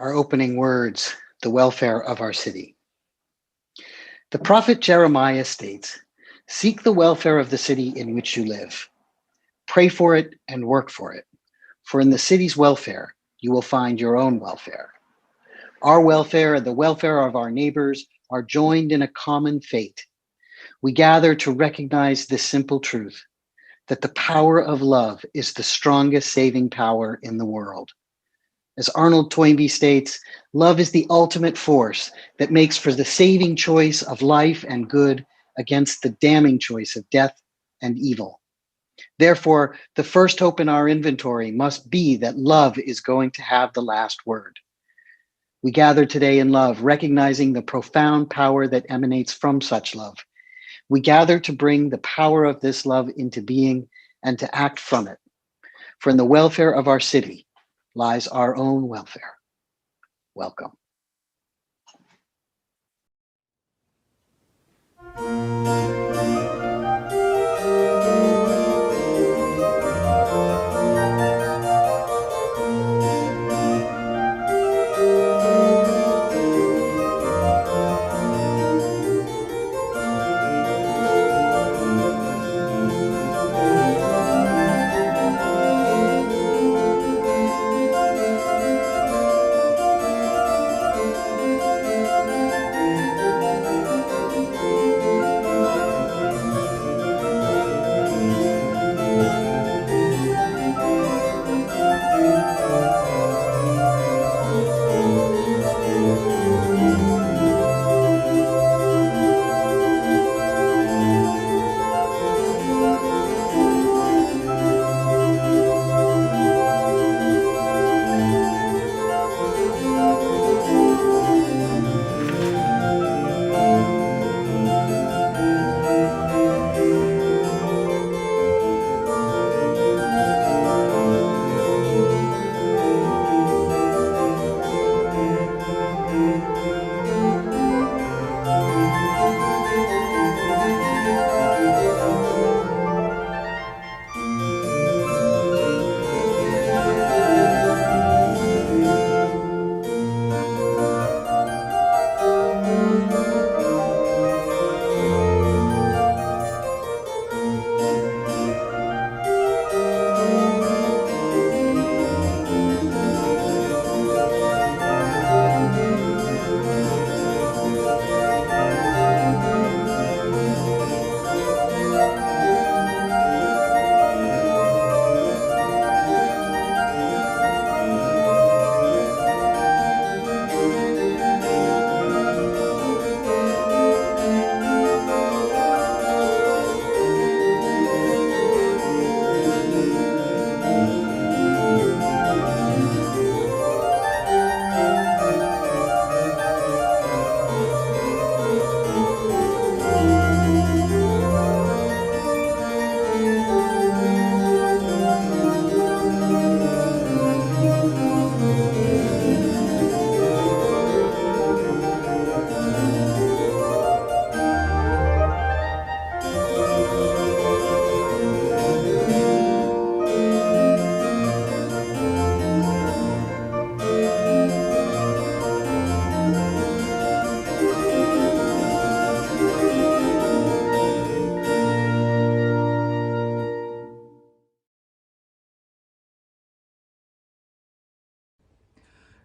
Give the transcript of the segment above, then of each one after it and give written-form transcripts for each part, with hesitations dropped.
our opening words, the welfare of our city. The prophet Jeremiah states, "Seek the welfare of the city in which you live. Pray for it and work for it, for in the city's welfare you will find your own welfare." Our welfare and the welfare of our neighbors are joined in a common fate. We gather to recognize this simple truth, that the power of love is the strongest saving power in the world. As Arnold Toynbee states, love is the ultimate force that makes for the saving choice of life and good against the damning choice of death and evil. Therefore, the first hope in our inventory must be that love is going to have the last word. We gather today in love, recognizing the profound power that emanates from such love. We gather to bring the power of this love into being and to act from it. For in the welfare of our city lies our own welfare. Welcome.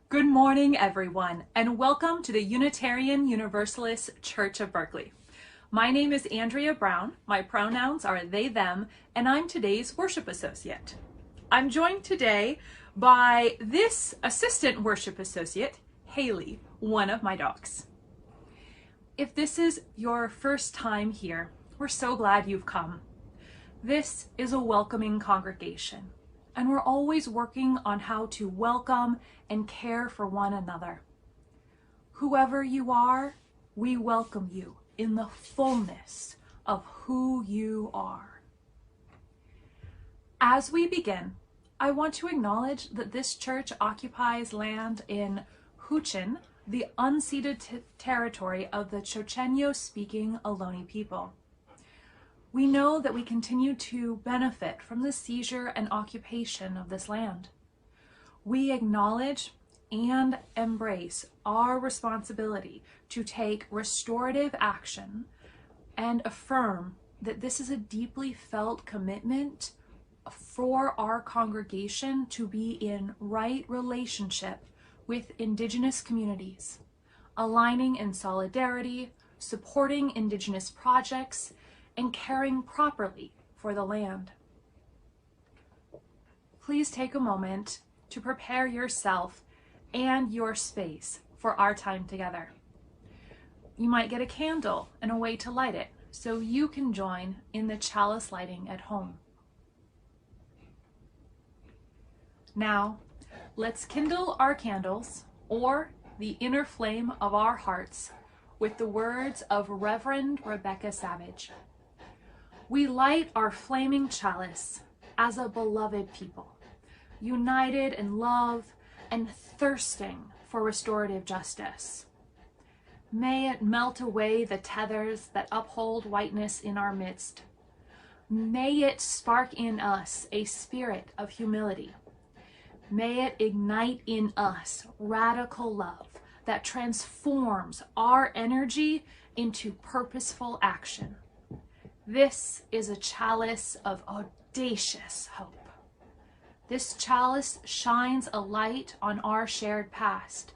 Good morning, everyone, and welcome to the Unitarian Universalist Church of Berkeley. My name is Andrea Brown, my pronouns are they, them, and I'm today's worship associate. I'm joined today by this assistant worship associate, Haley, one of my dogs. If this is your first time here, we're so glad you've come. This is a welcoming congregation, and we're always working on how to welcome and care for one another. Whoever you are, we welcome you in the fullness of who you are. As we begin, I want to acknowledge that this church occupies land in Huichin, the unceded territory of the Chochenyo-speaking Ohlone people. We know that we continue to benefit from the seizure and occupation of this land. We acknowledge and embrace our responsibility to take restorative action and affirm that this is a deeply felt commitment for our congregation to be in right relationship with indigenous communities, aligning in solidarity, supporting indigenous projects, and caring properly for the land. Please take a moment to prepare yourself and your space for our time together. You might get a candle and a way to light it so you can join in the chalice lighting at home. Now, let's kindle our candles or the inner flame of our hearts with the words of Reverend Rebecca Savage. We light our flaming chalice as a beloved people, united in love and thirsting for restorative justice. May it melt away the tethers that uphold whiteness in our midst. May it spark in us a spirit of humility. May it ignite in us radical love that transforms our energy into purposeful action. This is a chalice of audacious hope. This chalice shines a light on our shared past,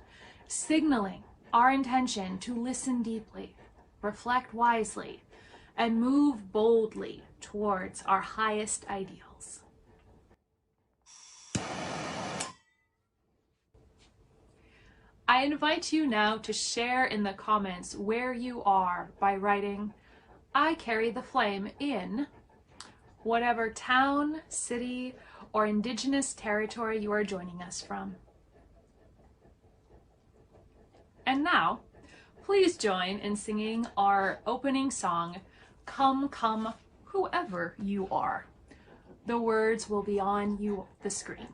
signaling our intention to listen deeply, reflect wisely, and move boldly towards our highest ideals. I invite you now to share in the comments where you are by writing, "I carry the flame" in whatever town, city, or indigenous territory you are joining us from. And now, please join in singing our opening song, "Come, Come, Whoever You Are." The words will be on the screen.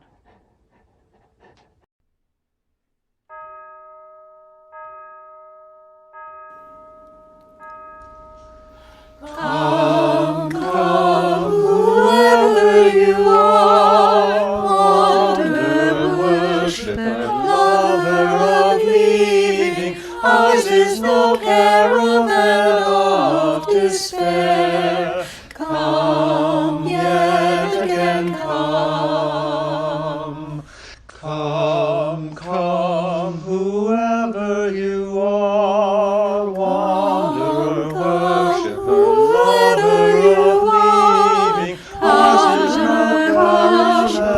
Come, come, whoever you are, wanderer, worshiper, lover of leaving, ours is no caravan of despair. Come, yet again come. Come, come, whoever you are, wanderer, worshiper, lover of leaving, ours is no caravan of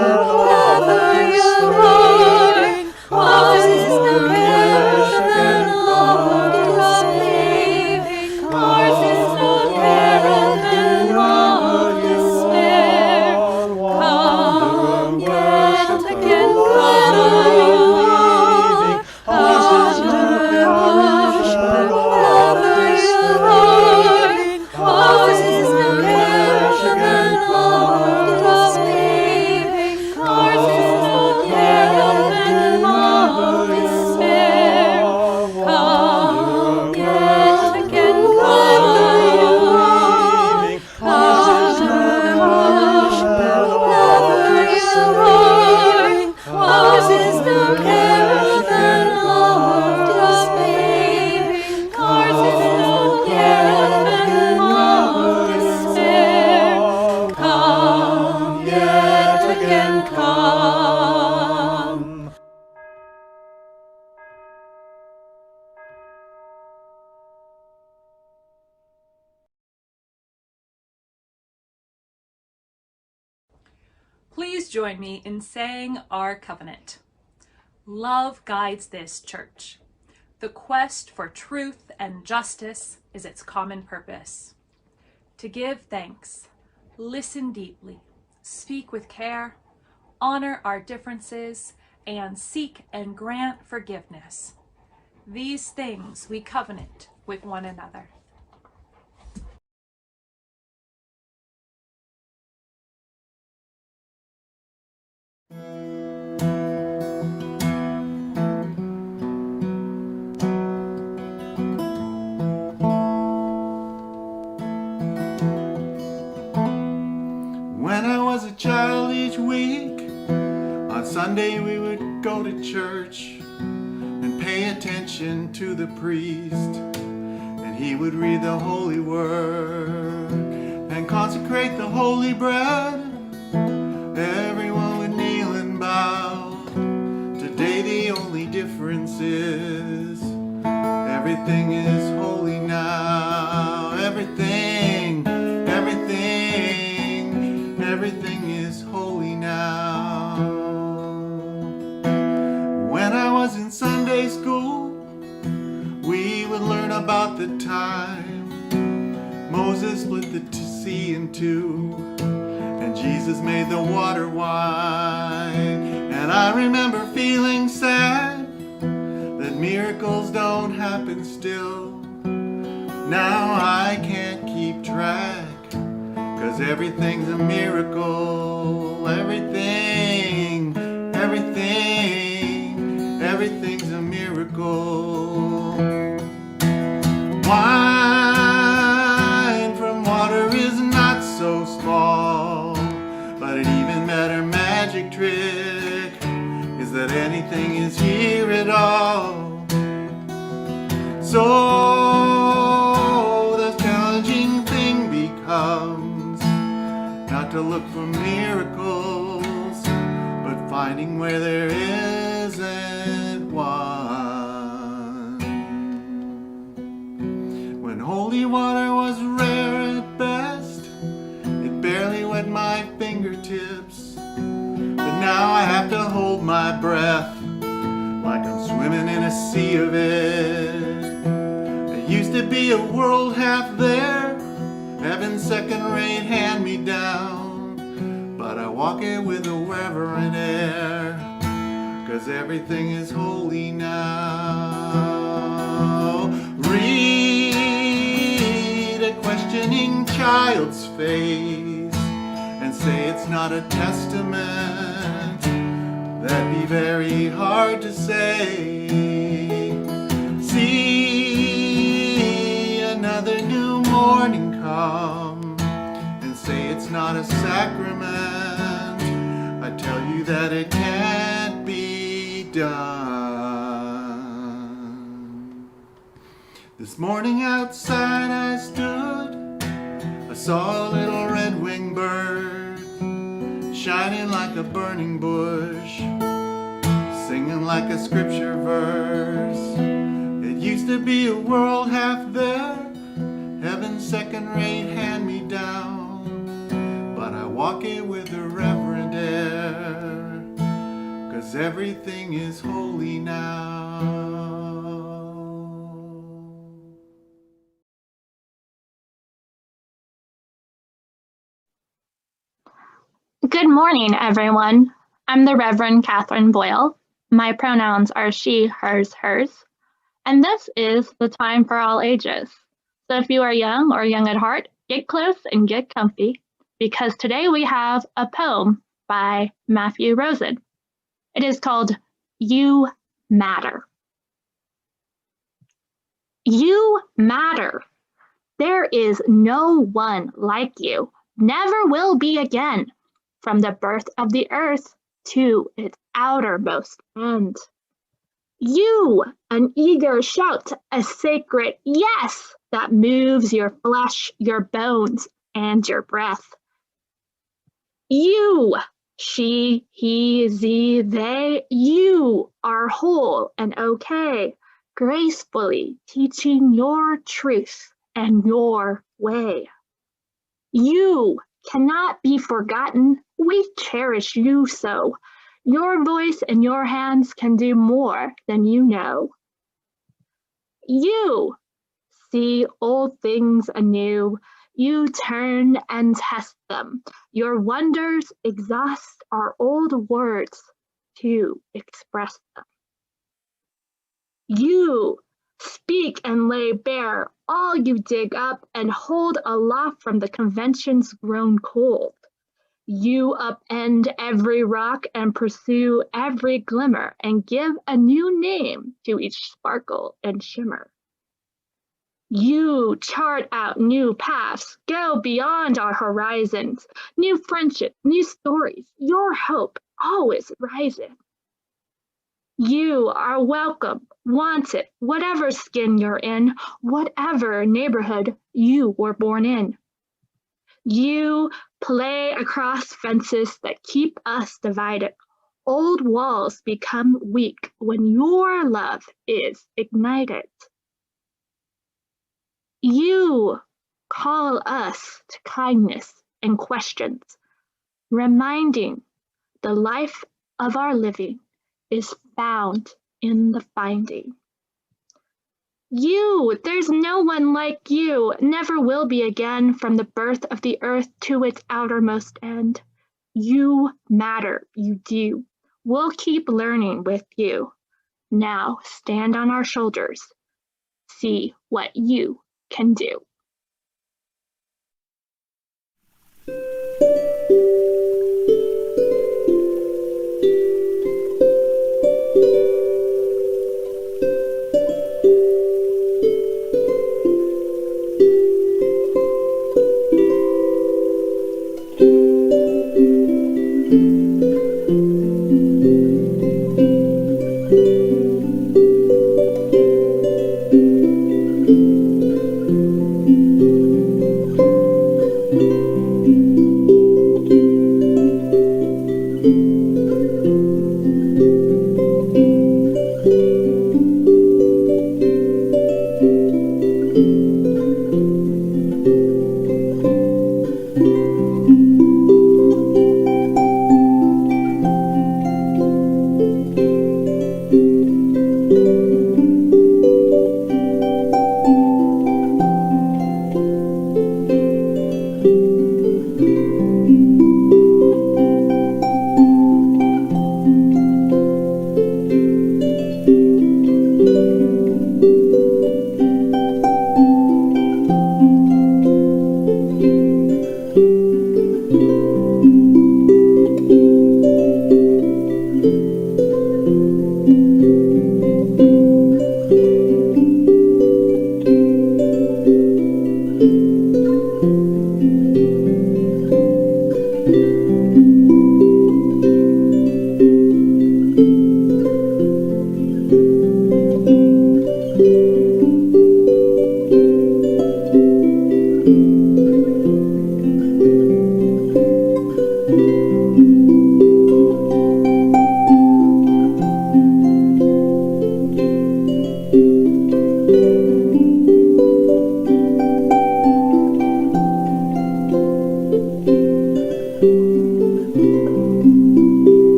despair. Ours is no caravan of despair. Ours is no caravan of despair. Come, yet again come. Ours is no caravan of despair. Ours is no caravan of despair. Ours is no caravan of despair. Come, yet again come. Ours is no caravan of despair. Ours is no caravan of despair. Ours is no caravan of despair. Come, yet again come. Please join me in saying our covenant. Love guides this church. The quest for truth and justice is its common purpose. To give thanks, listen deeply, speak with care, honor our differences, and seek and grant forgiveness. These things we covenant with one another. When I was a child each week, on Sunday we would go go to church and pay attention to the priest, and he would read the holy word and consecrate the holy bread. Everyone would kneel and bow. Today the only difference is everything is holy now. Everything is holy now. When I was in Sunday school, we would learn about the time Moses split the sea in two, and Jesus made the water wine. And I remember feeling sad that miracles don't happen still. Now I can't keep track, 'cause everything's a miracle. Everything's a miracle. Wine from water is not so small, but an even better magic trick is that anything is here at all. So the challenging thing becomes not to look for miracles, but finding where there isn't one. When holy water was rare at best, it barely wet my fingertips, but now I have to hold my breath like I'm swimming in a sea of it. There used to be a world half there, heaven's second-rate hand-me-down, but I walk it with a reverent air, 'cause everything is holy now. Read a questioning child's face and say it's not a testament. That'd be very hard to say. See another new morning come and say it's not a sacrament. I tell you that it can't be done. This morning outside I stood, I saw a little red-winged bird, shining like a burning bush, singing like a scripture verse. It used to be a world half there, heaven's second-rate hand-me-down, but I walk it with a reverent air, 'cause everything is holy now. Good morning, everyone. I'm the Reverend Catherine Boyle. My pronouns are she, hers, hers. And this is the time for all ages. So if you are young or young at heart, get close and get comfy, because today we have a poem by Matthew Rosen. It is called You Matter. You matter. There is no one like you, never will be again, from the birth of the earth to its outermost end. You, an eager shout, a sacred yes that moves your flesh, your bones, and your breath. You, she, he, ze, they, you are whole and okay, gracefully teaching your truth and your way. You cannot be forgotten. We cherish you so. Your voice and your hands can do more than you know. You see old things anew. You turn and test them. Your wonders exhaust our old words to express them. You speak and lay bare all you dig up and hold aloft from the conventions grown cold. You upend every rock and pursue every glimmer and give a new name to each sparkle and shimmer. You chart out new paths, go beyond our horizons, new friendships, new stories, your hope always rising. You are welcome, wanted, whatever skin you're in, whatever neighborhood you were born in. You play across fences that keep us divided. Old walls become weak when your love is ignited. You call us to kindness and questions, reminding the life of our living is found in the finding. There's no one like you, never will be again from the birth of the earth to its outermost end. You matter, you do. We'll keep learning with you. Now stand on our shoulders, see what you can do.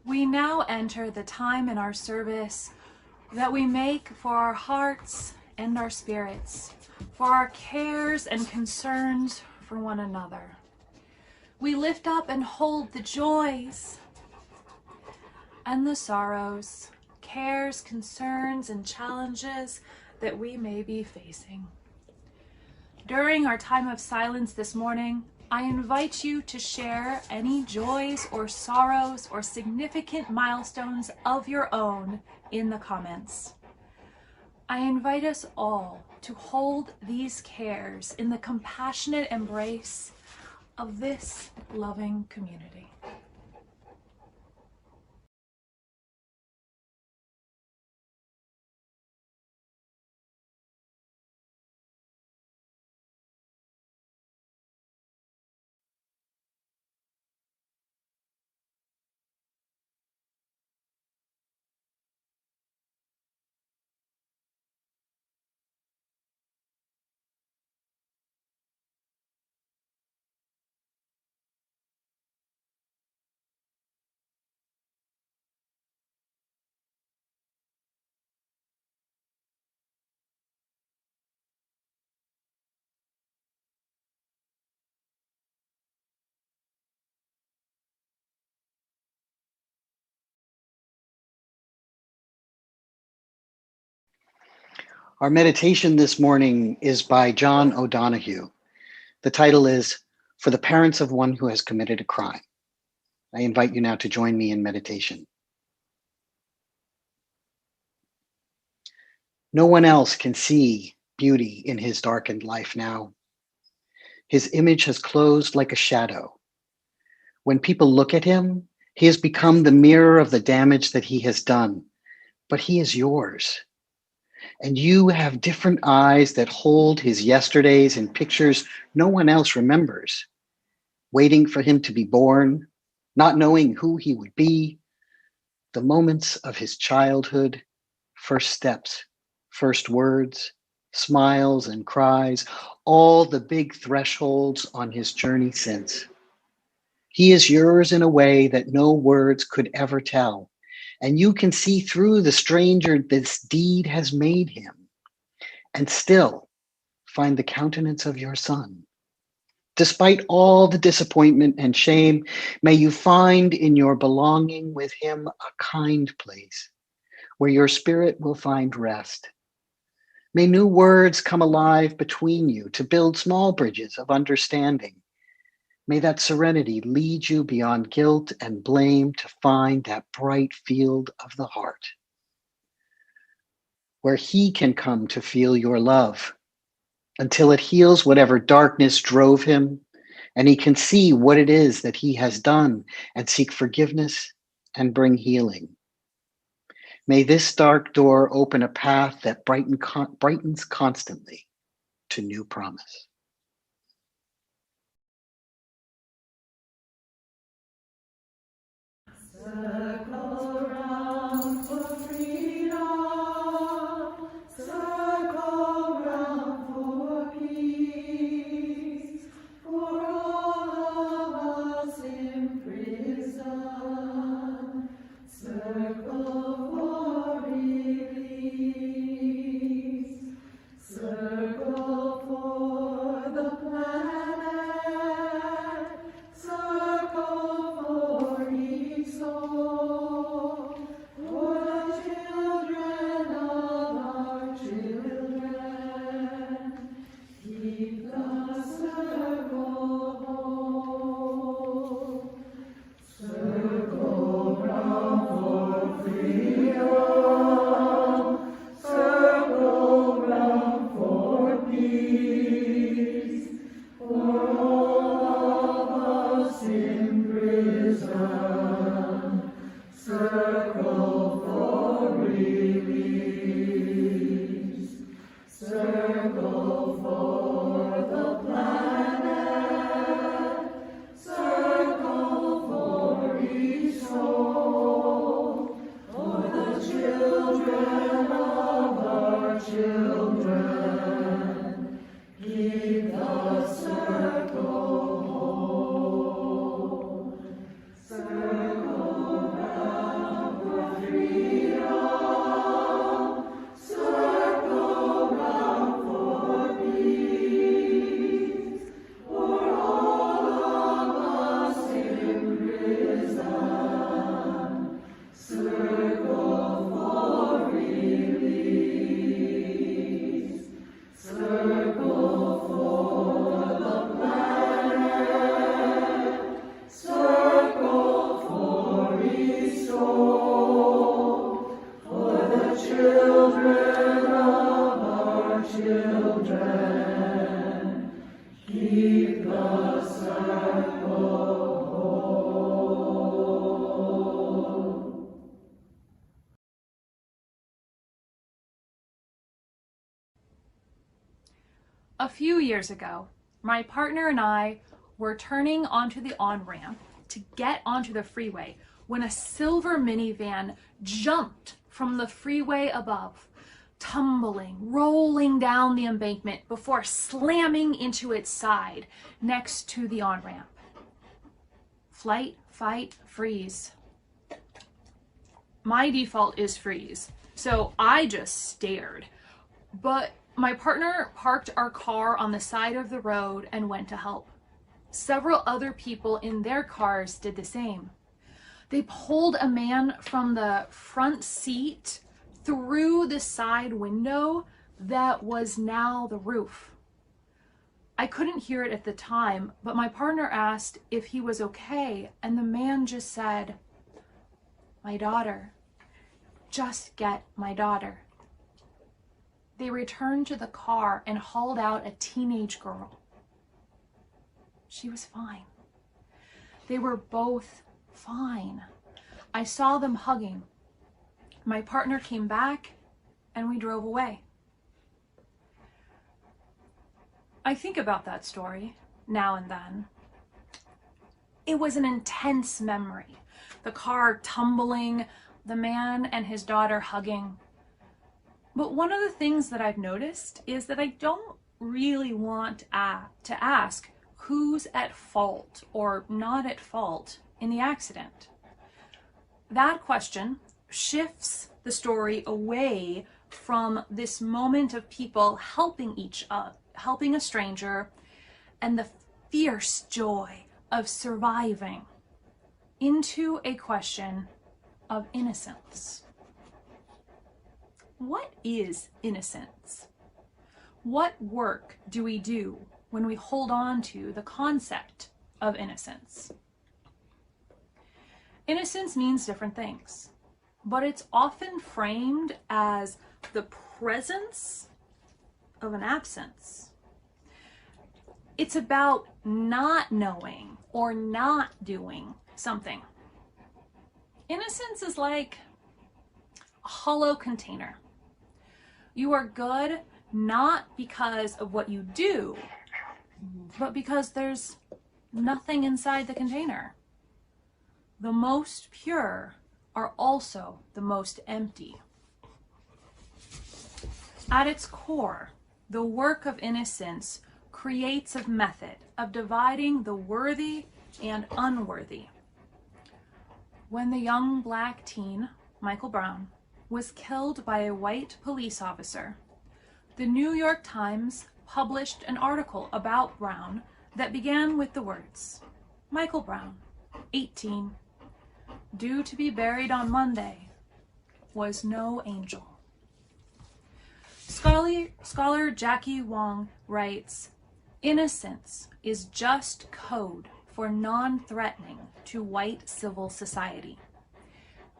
We now enter the time in our service that we make for our hearts and our spirits, for our cares and concerns for one another. We lift up and hold the joys and the sorrows, cares, concerns, and challenges that we may be facing. During our time of silence this morning, I invite you to share any joys or sorrows or significant milestones of your own in the comments. I invite us all to hold these cares in the compassionate embrace of this loving community. Our meditation this morning is by John O'Donohue. The title is For the Parents of One Who Has Committed a Crime. I invite you now to join me in meditation. No one else can see beauty in his darkened life now. His image has closed like a shadow. When people look at him, he has become the mirror of the damage that he has done, but he is yours. And you have different eyes that hold his yesterdays in pictures no one else remembers, waiting for him to be born, not knowing who he would be, the moments of his childhood, first steps, first words, smiles and cries, all the big thresholds on his journey since. He is yours in a way that no words could ever tell, and you can see through the stranger this deed has made him, and still find the countenance of your son. Despite all the disappointment and shame, may you find in your belonging with him a kind place where your spirit will find rest. May new words come alive between you to build small bridges of understanding. May that serenity lead you beyond guilt and blame to find that bright field of the heart, where he can come to feel your love until it heals whatever darkness drove him, and he can see what it is that he has done and seek forgiveness and bring healing. May this dark door open a path that brightens constantly to new promise. Circle round for freedom, circle round for peace, for all of us in prison, circle for release, circle for the planet, circle for each soul, for the children of our children. Keep the circle whole. Circle round for freedom, circle round for peace, for all of us in prison, circle for release, circle for the planet, circle for each soul, for the children of our children. Keep the circle whole. Circle round for freedom, circle round for peace, for all of us in prison, circle for release, circle for the planet, circle for each soul, for the children of our children. Keep the circle whole. A few years ago, my partner and I were turning onto the on-ramp to get onto the freeway when a silver minivan jumped from the freeway above, tumbling, rolling down the embankment before slamming into its side next to the on-ramp. Flight, fight, freeze. My default is freeze, so I just stared. But my partner parked our car on the side of the road and went to help. Several other people in their cars did the same. They pulled a man from the front seat through the side window that was now the roof. I couldn't hear it at the time, but my partner asked if he was okay, and the man just said, "My daughter. Just get my daughter." They returned to the car and hauled out a teenage girl. She was fine. They were both fine. I saw them hugging. My partner came back and we drove away. I think about that story now and then. It was an intense memory. The car tumbling, the man and his daughter hugging. But one of the things that I've noticed is that I don't really want to ask who's at fault or not at fault in the accident. That question shifts the story away from this moment of people helping helping a stranger and the fierce joy of surviving into a question of innocence. What is innocence? What work do we do when we hold on to the concept of innocence? Innocence means different things, but it's often framed as the presence of an absence. It's about not knowing or not doing something. Innocence is like a hollow container. You are good not because of what you do, but because there's nothing inside the container. The most pure are also the most empty. At its core, the work of innocence creates a method of dividing the worthy and unworthy. When the young black teen, Michael Brown, was killed by a white police officer, the New York Times published an article about Brown that began with the words, "Michael Brown, 18, due to be buried on Monday, was no angel." Scholar Jackie Wong writes, "Innocence is just code for non-threatening to white civil society.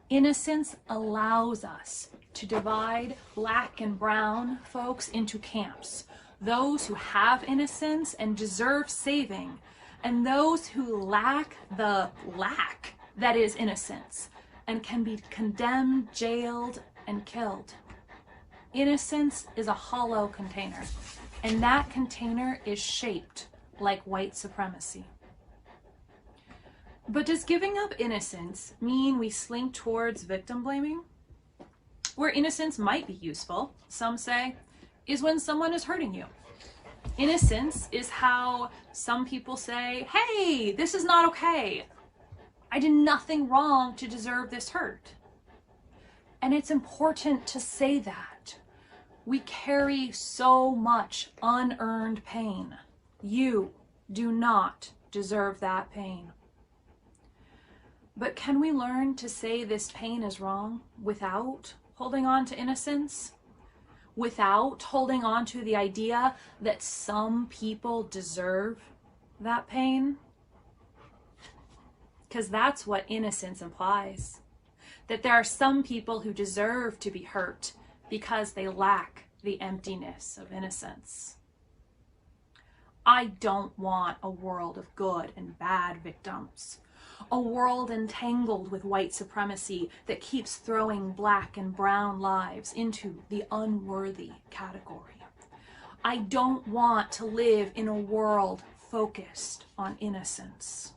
Innocence allows us to divide black and brown folks into camps, those who have innocence and deserve saving, and those who lack the lack that is innocence and can be condemned, jailed, and killed. Innocence is a hollow container, and that container is shaped like white supremacy." But does giving up innocence mean we slink towards victim blaming? Where innocence might be useful, some say, is when someone is hurting you. Innocence is how some people say, "Hey, this is not okay. I did nothing wrong to deserve this hurt." And it's important to say that. We carry so much unearned pain. You do not deserve that pain. But can we learn to say this pain is wrong without holding on to innocence? Without holding on to the idea that some people deserve that pain? Because that's what innocence implies. That there are some people who deserve to be hurt because they lack the emptiness of innocence. I don't want a world of good and bad victims. A world entangled with white supremacy that keeps throwing black and brown lives into the unworthy category. I don't want to live in a world focused on innocence.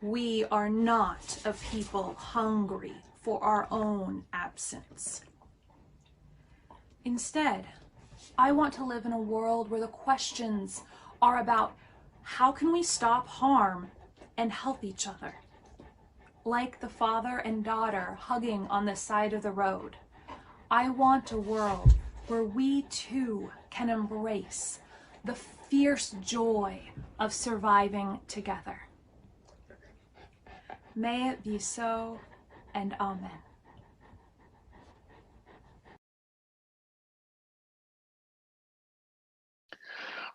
We are not a people hungry for our own absence. Instead, I want to live in a world where the questions are about how can we stop harm and help each other? Like the father and daughter hugging on the side of the road. I want a world where we too can embrace the fierce joy of surviving together. May it be so, and amen.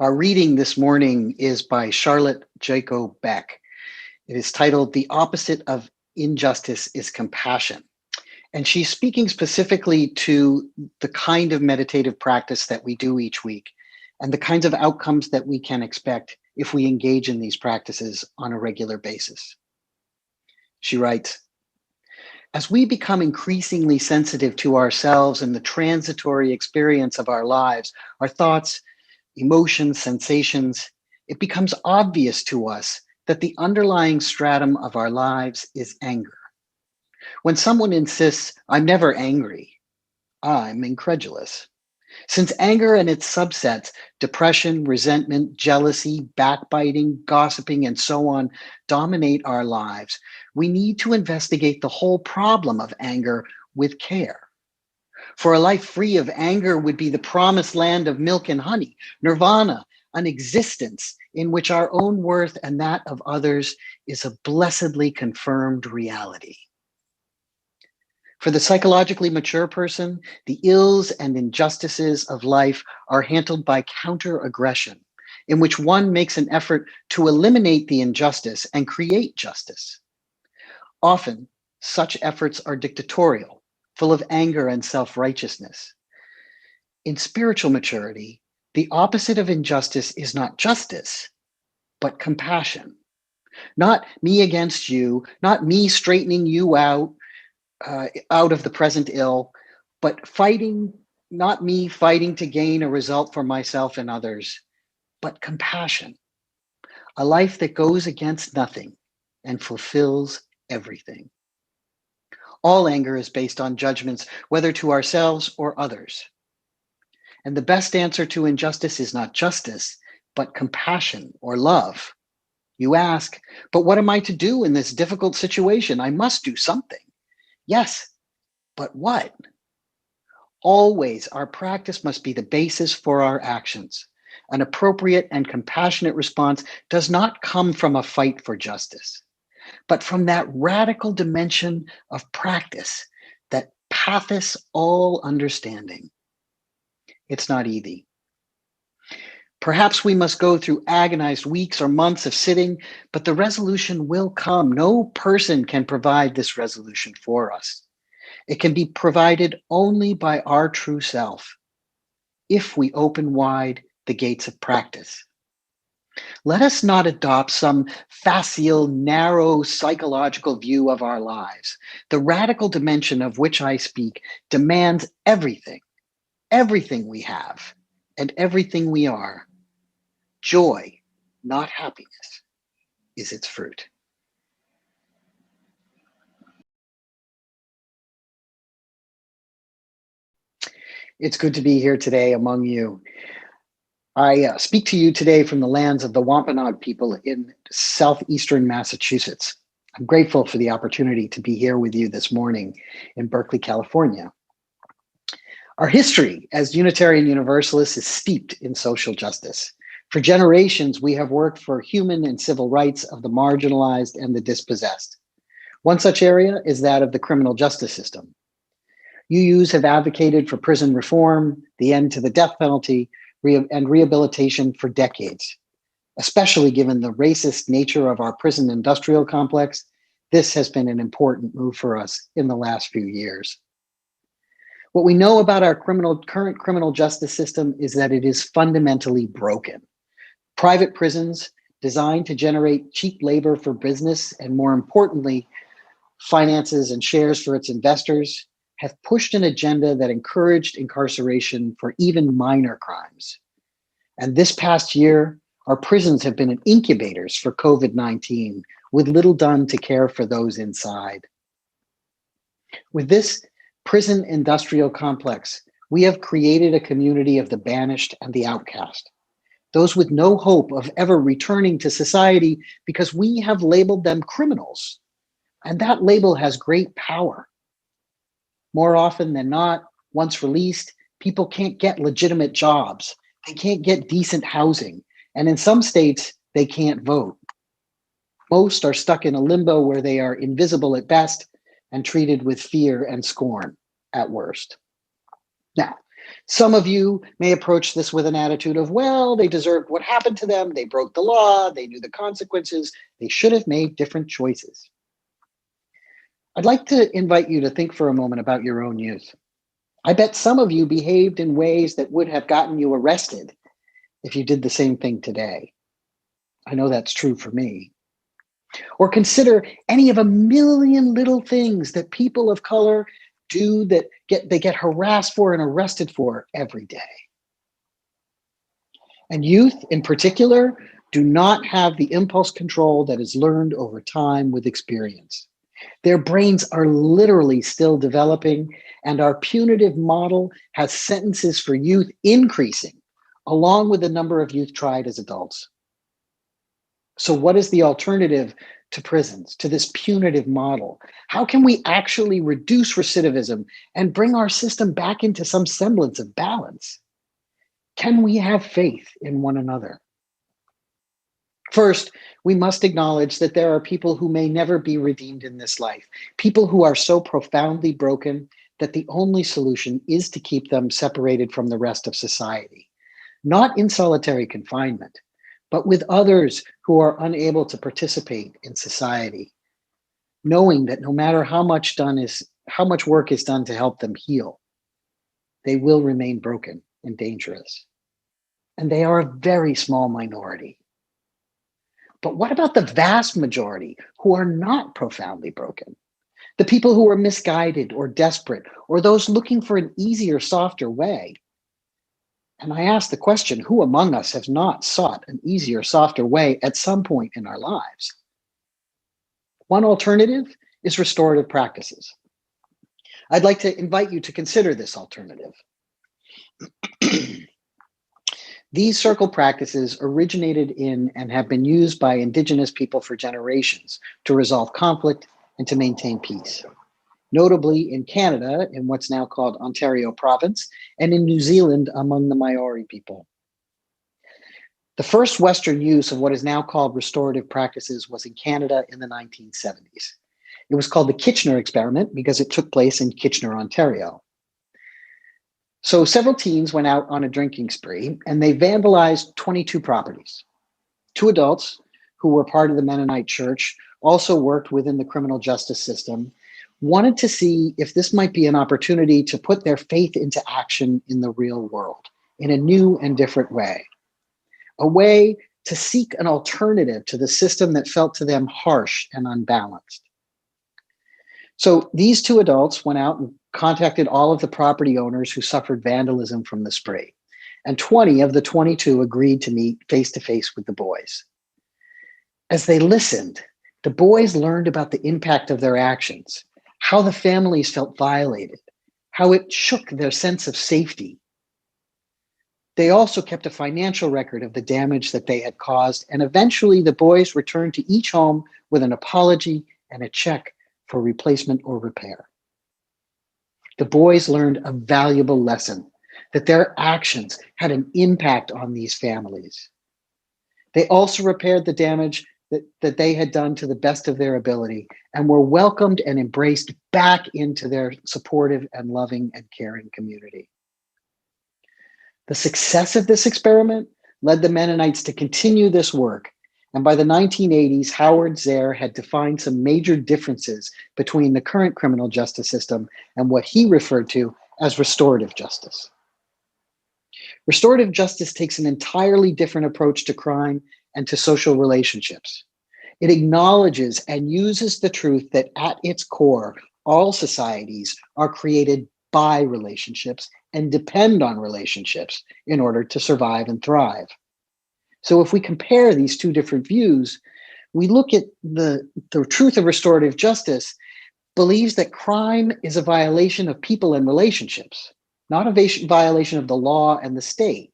Our reading this morning is by Charlotte Joko Beck. It is titled "The Opposite of Injustice is Compassion." And she's speaking specifically to the kind of meditative practice that we do each week and the kinds of outcomes that we can expect if we engage in these practices on a regular basis. She writes, "As we become increasingly sensitive to ourselves and the transitory experience of our lives, our thoughts, emotions, sensations, it becomes obvious to us that the underlying stratum of our lives is anger. When someone insists, 'I'm never angry,' I'm incredulous. Since anger and its subsets, depression, resentment, jealousy, backbiting, gossiping, and so on, dominate our lives, we need to investigate the whole problem of anger with care. For a life free of anger would be the promised land of milk and honey, nirvana, an existence in which our own worth and that of others is a blessedly confirmed reality. For the psychologically mature person, the ills and injustices of life are handled by counter-aggression, in which one makes an effort to eliminate the injustice and create justice. Often, such efforts are dictatorial, full of anger and self-righteousness. In spiritual maturity, the opposite of injustice is not justice, but compassion. Not me against you, not me straightening you out of the present ill, but fighting, not me fighting to gain a result for myself and others, but compassion. A life that goes against nothing and fulfills everything. All anger is based on judgments, whether to ourselves or others. And the best answer to injustice is not justice, but compassion or love. You ask, but what am I to do in this difficult situation? I must do something. Yes, but what? Always, our practice must be the basis for our actions. An appropriate and compassionate response does not come from a fight for justice, but from that radical dimension of practice that pathos all understanding. It's not easy. Perhaps we must go through agonized weeks or months of sitting, but the resolution will come. No person can provide this resolution for us. It can be provided only by our true self, if we open wide the gates of practice. Let us not adopt some facile, narrow psychological view of our lives. The radical dimension of which I speak demands everything we have, and everything we are. Joy, not happiness, is its fruit." It's good to be here today among you. I speak to you today from the lands of the Wampanoag people in southeastern Massachusetts. I'm grateful for the opportunity to be here with you this morning in Berkeley, California. Our history as Unitarian Universalists is steeped in social justice. For generations, we have worked for human and civil rights of the marginalized and the dispossessed. One such area is that of the criminal justice system. UUs have advocated for prison reform, the end to the death penalty, and rehabilitation for decades. Especially given the racist nature of our prison industrial complex, this has been an important move for us in the last few years. What we know about our current criminal justice system is that it is fundamentally broken. Private prisons designed to generate cheap labor for business and, more importantly, finances and shares for its investors have pushed an agenda that encouraged incarceration for even minor crimes. And this past year, our prisons have been incubators for COVID-19, with little done to care for those inside. With this prison industrial complex, we have created a community of the banished and the outcast, those with no hope of ever returning to society because we have labeled them criminals. And that label has great power. More often than not, once released, people can't get legitimate jobs. They can't get decent housing. And in some states, they can't vote. Most are stuck in a limbo where they are invisible at best and treated with fear and scorn at worst. Now, Some of you may approach this with an attitude of, well, they deserved what happened to them. They broke the law. They knew the consequences. They should have made different choices. I'd like to invite you to think for a moment about your own youth. I bet some of you behaved in ways that would have gotten you arrested if you did the same thing today. I know that's true for me. Or consider any of a million little things that people of color do that they get harassed for and arrested for every day. And youth in particular do not have the impulse control that is learned over time with experience. Their brains are literally still developing, and our punitive model has sentences for youth increasing, along with the number of youth tried as adults. So what is the alternative to prisons, to this punitive model? How can we actually reduce recidivism and bring our system back into some semblance of balance? Can we have faith in one another? First, we must acknowledge that there are people who may never be redeemed in this life, people who are so profoundly broken that the only solution is to keep them separated from the rest of society, not in solitary confinement, but with others who are unable to participate in society, knowing that no matter how much work is done to help them heal, they will remain broken and dangerous. And they are a very small minority. But what about the vast majority who are not profoundly broken? The people who are misguided or desperate, or those looking for an easier, softer way? And I ask the question, who among us has not sought an easier, softer way at some point in our lives? One alternative is restorative practices. I'd like to invite you to consider this alternative. These circle practices originated in and have been used by indigenous people for generations to resolve conflict and to maintain peace. Notably in Canada, in what's now called Ontario Province, and in New Zealand among the Maori people. The first Western use of what is now called restorative practices was in Canada in the 1970s. It was called the Kitchener experiment because it took place in Kitchener, Ontario. So several teens went out on a drinking spree and they vandalized 22 properties. 2 adults who were part of the Mennonite church also worked within the criminal justice system, wanted to see if this might be an opportunity to put their faith into action in the real world in a new and different way. A way to seek an alternative to the system that felt to them harsh and unbalanced. So these 2 adults went out and contacted all of the property owners who suffered vandalism from the spree. And 20 of the 22 agreed to meet face-to-face with the boys. As they listened, the boys learned about the impact of their actions, how the families felt violated, how it shook their sense of safety. They also kept a financial record of the damage that they had caused, and eventually the boys returned to each home with an apology and a check for replacement or repair. The boys learned a valuable lesson, that their actions had an impact on these families. They also repaired the damage that they had done to the best of their ability and were welcomed and embraced back into their supportive and loving and caring community. The success of this experiment led the Mennonites to continue this work. And by the 1980s, Howard Zehr had defined some major differences between the current criminal justice system and what he referred to as restorative justice. Restorative justice takes an entirely different approach to crime and to social relationships. It acknowledges and uses the truth that at its core, all societies are created by relationships and depend on relationships in order to survive and thrive. So if we compare these 2 different views, we look at the truth of restorative justice believes that crime is a violation of people and relationships, not a violation of the law and the state.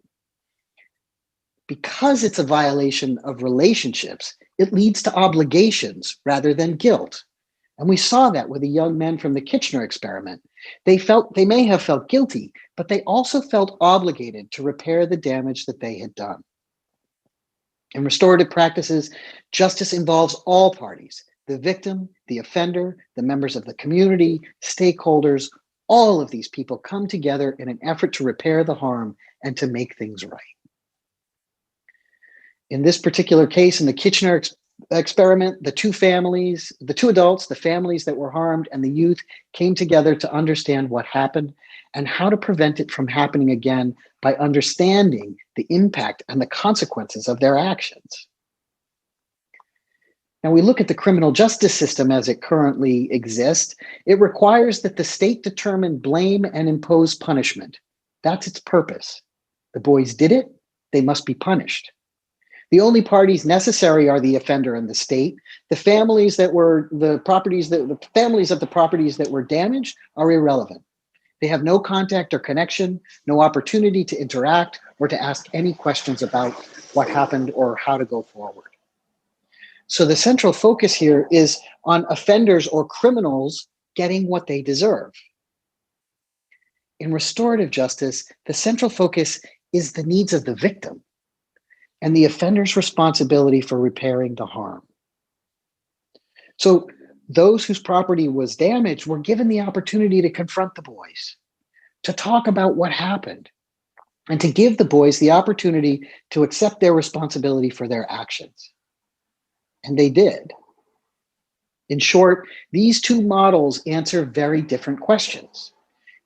Because it's a violation of relationships, it leads to obligations rather than guilt. And we saw that with the young men from the Kitchener experiment. They may have felt guilty, but they also felt obligated to repair the damage that they had done. In restorative practices, justice involves all parties, the victim, the offender, the members of the community, stakeholders, All of these people come together in an effort to repair the harm and to make things right. In this particular case, in the Kitchener experiment, the two adults, the families that were harmed, and the youth came together to understand what happened and how to prevent it from happening again by understanding the impact and the consequences of their actions. Now, we look at the criminal justice system as it currently exists. It requires that the state determine blame and impose punishment. That's its purpose. The boys did it, they must be punished. The only parties necessary are the offender and the state. The families of the properties that were damaged are irrelevant. They have no contact or connection, no opportunity to interact or to ask any questions about what happened or how to go forward. So the central focus here is on offenders or criminals getting what they deserve. In restorative justice, the central focus is the needs of the victim and the offender's responsibility for repairing the harm. So those whose property was damaged were given the opportunity to confront the boys, to talk about what happened, and to give the boys the opportunity to accept their responsibility for their actions. And they did. In short, these two models answer very different questions.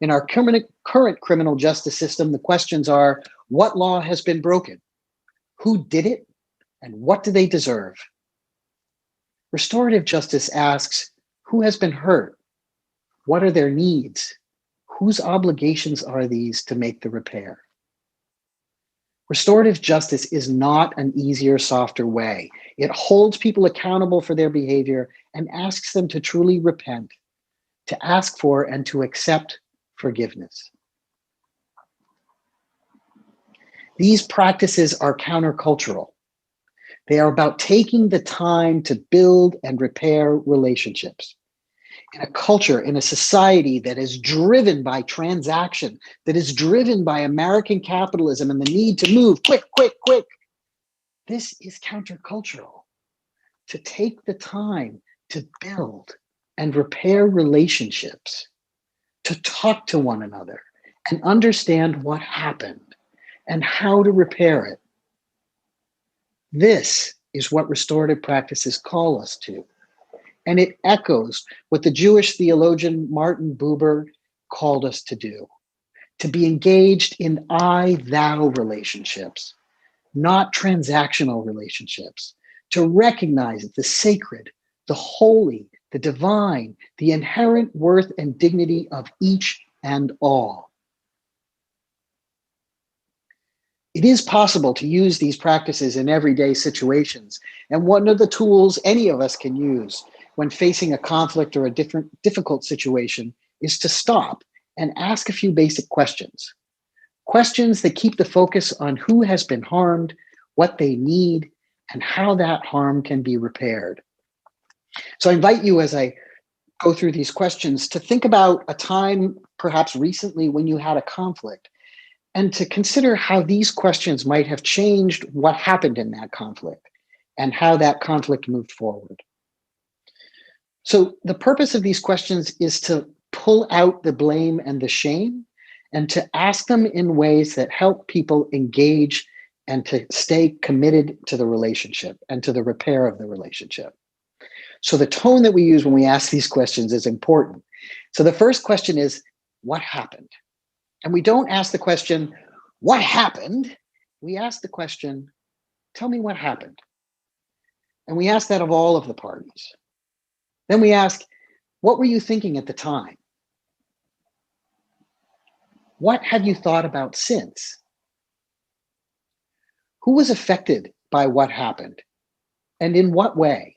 In our current criminal justice system, the questions are, what law has been broken? Who did it? And what do they deserve? Restorative justice asks, who has been hurt? What are their needs? Whose obligations are these to make the repair? Restorative justice is not an easier, softer way. It holds people accountable for their behavior and asks them to truly repent, to ask for and to accept forgiveness. These practices are countercultural. They are about taking the time to build and repair relationships. In a culture, in a society that is driven by transaction, that is driven by American capitalism and the need to move quick, quick, quick, this is countercultural. To take the time to build and repair relationships, to talk to one another and understand what happened and how to repair it. This is what restorative practices call us to. And it echoes what the Jewish theologian Martin Buber called us to do, to be engaged in I-thou relationships, not transactional relationships, to recognize the sacred, the holy, the divine, the inherent worth and dignity of each and all. It is possible to use these practices in everyday situations, and one of the tools any of us can use when facing a conflict or a difficult situation is to stop and ask a few basic questions. Questions that keep the focus on who has been harmed, what they need, and how that harm can be repaired. So I invite you, as I go through these questions, to think about a time, perhaps recently, when you had a conflict, and to consider how these questions might have changed what happened in that conflict and how that conflict moved forward. So the purpose of these questions is to pull out the blame and the shame and to ask them in ways that help people engage and to stay committed to the relationship and to the repair of the relationship. So the tone that we use when we ask these questions is important. So the first question is, what happened? And we don't ask the question, what happened? We ask the question, tell me what happened. And we ask that of all of the parties. Then we ask, what were you thinking at the time? What have you thought about since? Who was affected by what happened? And in what way?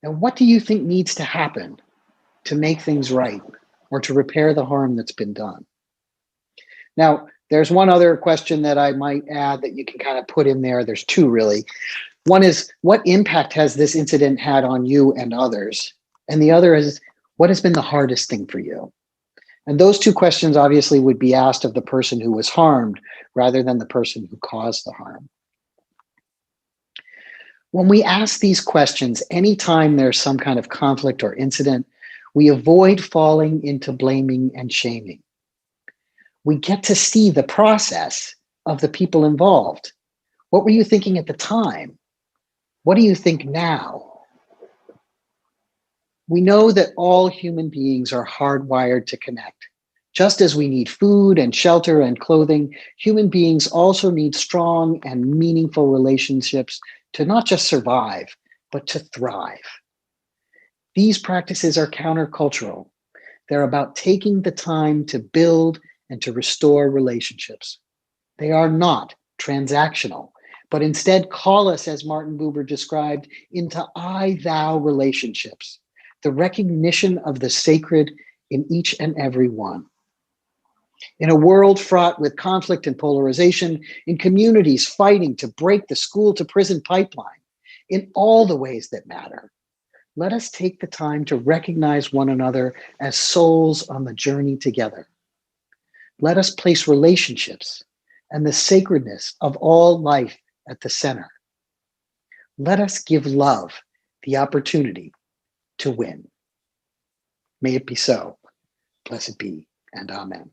And what do you think needs to happen to make things right or to repair the harm that's been done? Now, there's one other question that I might add that you can kind of put in there. There's two, really. One is, what impact has this incident had on you and others? And the other is, what has been the hardest thing for you? And those two questions obviously would be asked of the person who was harmed rather than the person who caused the harm. When we ask these questions, anytime there's some kind of conflict or incident, We avoid falling into blaming and shaming. We get to see the process of the people involved. What were you thinking at the time? What do you think now? We know that all human beings are hardwired to connect. Just as we need food and shelter and clothing, human beings also need strong and meaningful relationships to not just survive, but to thrive. These practices are countercultural. They're about taking the time to build and to restore relationships. They are not transactional, but instead call us, as Martin Buber described, into I-thou relationships, the recognition of the sacred in each and every one. In a world fraught with conflict and polarization, in communities fighting to break the school-to-prison pipeline, in all the ways that matter, let us take the time to recognize one another as souls on the journey together. Let us place relationships and the sacredness of all life at the center. Let us give love the opportunity to win. May it be so. Blessed be, and amen.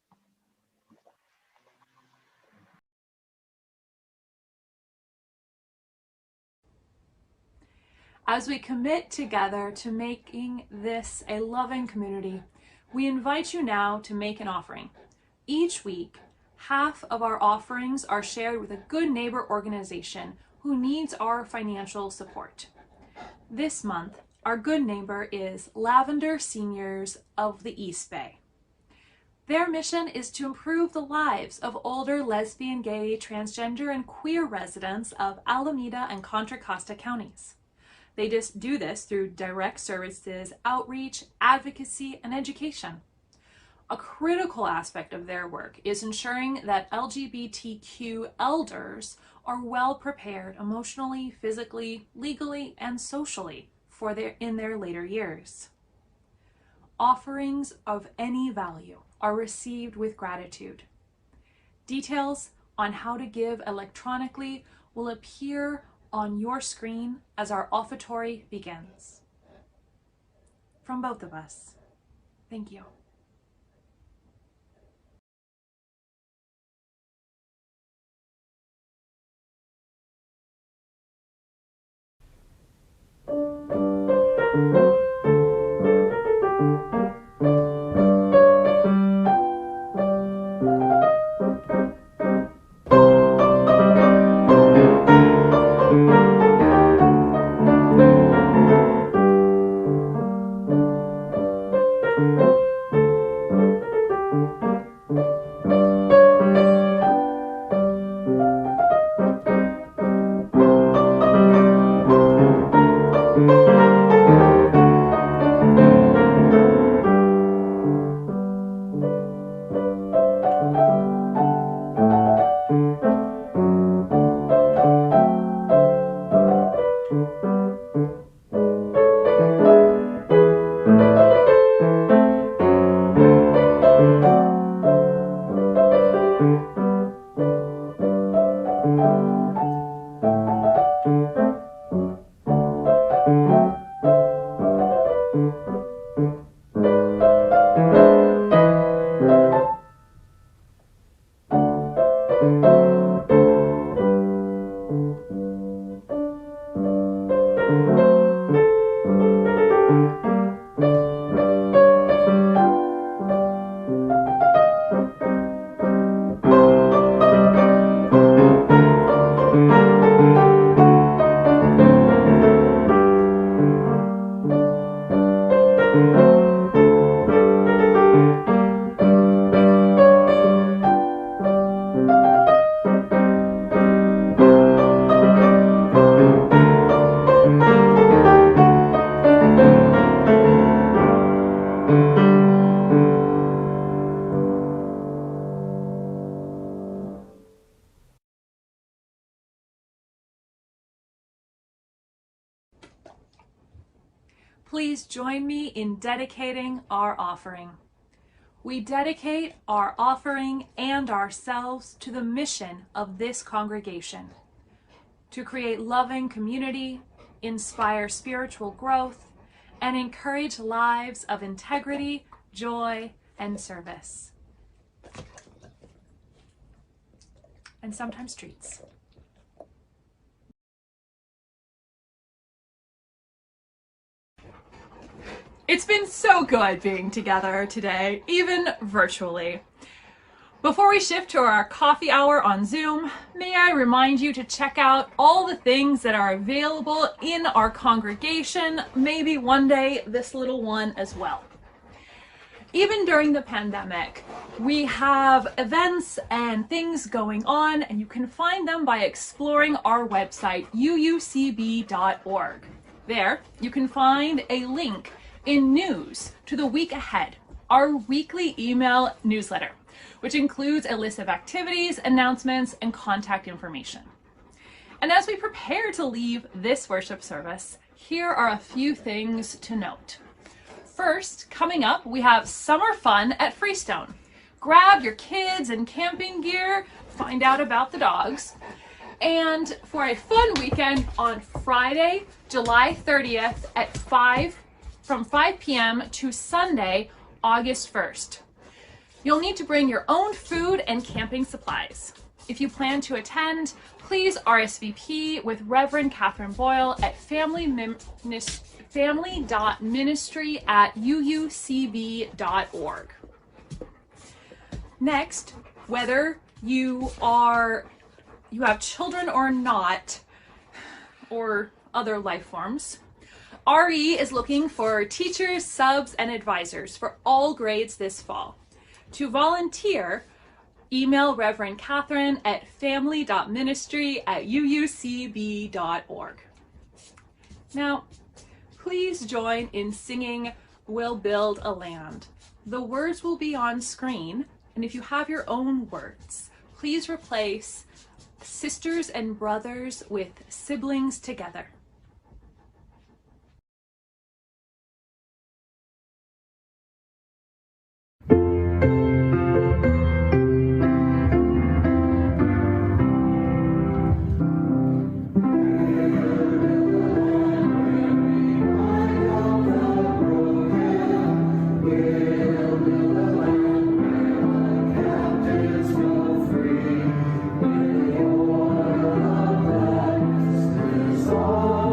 As we commit together to making this a loving community, we invite you now to make an offering. Each week, half of our offerings are shared with a good neighbor organization who needs our financial support. This month, our good neighbor is Lavender Seniors of the East Bay. Their mission is to improve the lives of older lesbian, gay, transgender, and queer residents of Alameda and Contra Costa counties. They just do this through direct services, outreach, advocacy, and education. A critical aspect of their work is ensuring that LGBTQ elders are well prepared emotionally, physically, legally, and socially in their later years. Offerings of any value are received with gratitude. Details on how to give electronically will appear on your screen as our offertory begins. From both of us, thank you. Please join me in dedicating our offering. We dedicate our offering and ourselves to the mission of this congregation, to create loving community, inspire spiritual growth, and encourage lives of integrity, joy, and service. And sometimes treats. It's been so good being together today, even virtually. Before we shift to our coffee hour on Zoom, may I remind you to check out all the things that are available in our congregation, maybe one day this little one as well. Even during the pandemic, we have events and things going on, and you can find them by exploring our website, UUCB.org. There, you can find a link in news to the week ahead, our weekly email newsletter, which includes a list of activities, announcements, and contact information. And as we prepare to leave this worship service, here are a few things to note. First, coming up, we have summer fun at Freestone. Grab your kids and camping gear, find out about the dogs. And for a fun weekend on Friday, July 30th at from 5 p.m. to Sunday, August 1st. You'll need to bring your own food and camping supplies. If you plan to attend, please RSVP with Reverend Catherine Boyle at family.ministry@uucb.org. Next, whether you have children or not, or other life forms, RE is looking for teachers, subs, and advisors for all grades this fall. To volunteer, email Reverend Catherine at family.ministry@uucb.org. Now, please join in singing We'll Build a Land. The words will be on screen, and if you have your own words, please replace sisters and brothers with siblings together. All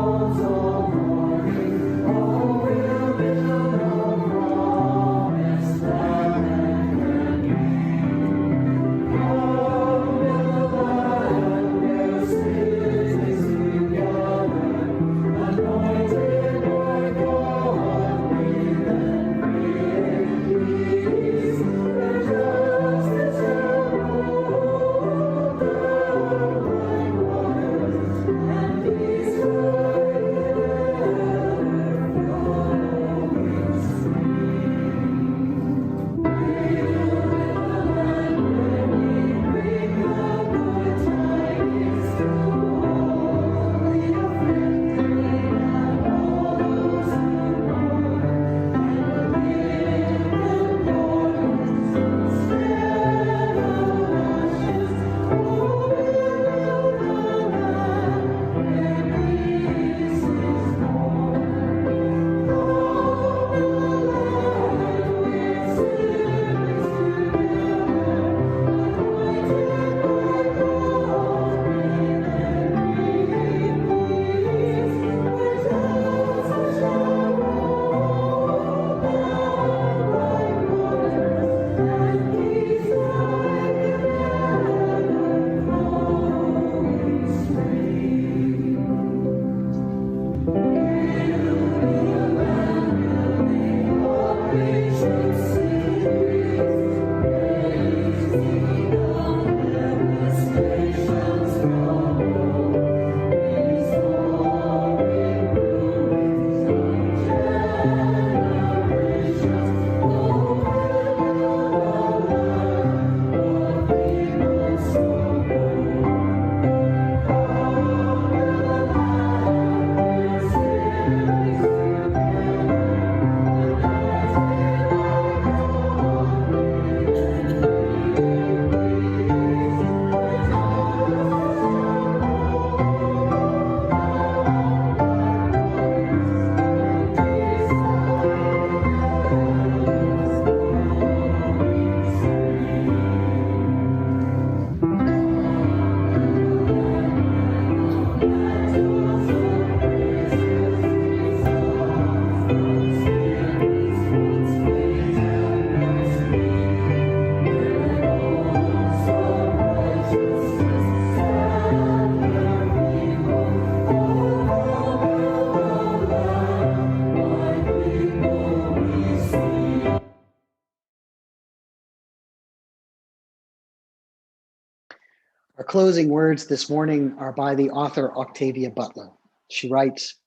closing words this morning are by the author Octavia Butler. She writes,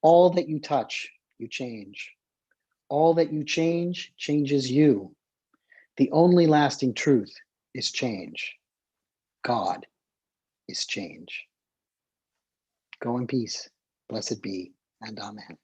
"All that you touch, you change. All that you change changes you. The only lasting truth is change. God is change." Go in peace. Blessed be, and amen.